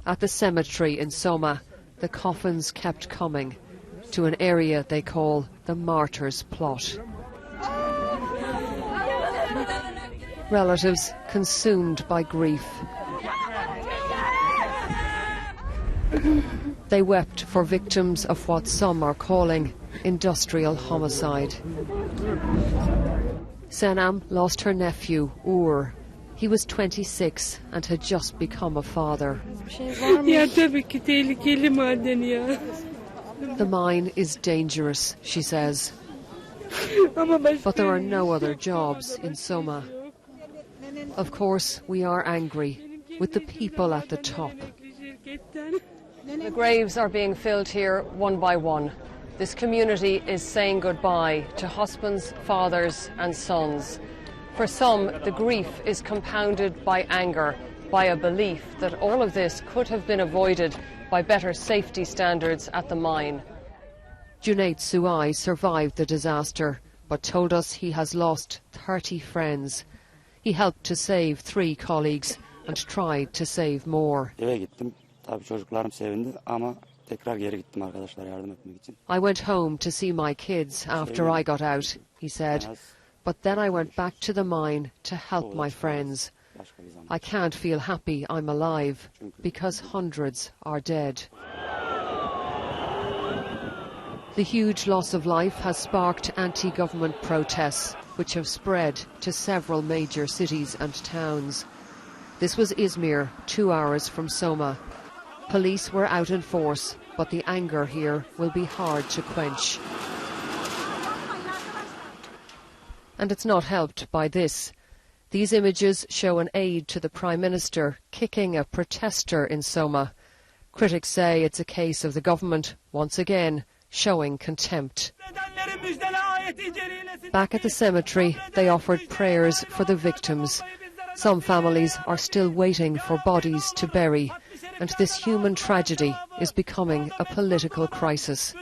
At the cemetery in Soma, the coffins kept coming to an area they call the Martyrs' Plot. Relatives consumed by grief. They wept for victims of what some are calling industrial homicide. Senam lost her nephew, Ur. He was 26 and had just become a father. The mine is dangerous, she says. But there are no other jobs in Soma. Of course, we are angry with the people at the top. The graves are being filled here one by one. This community is saying goodbye to husbands, fathers and sons. For some, the grief is compounded by anger, by a belief that all of this could have been avoided by better safety standards at the mine. Junaid Suai survived the disaster, but told us he has lost 30 friends. He helped to save 3 colleagues and tried to save more. I went home to see my kids after I got out, he said, but then I went back to the mine to help my friends. I can't feel happy I'm alive because hundreds are dead. The huge loss of life has sparked anti-government protests, which have spread to several major cities and towns. This was Izmir, 2 hours from Soma. Police were out in force, but the anger here will be hard to quench. And it's not helped by this. These images show an aide to the Prime Minister kicking a protester in Soma. Critics say it's a case of the government, once again, showing contempt. Back at the cemetery, they offered prayers for the victims. Some families are still waiting for bodies to bury, and this human tragedy is becoming a political crisis.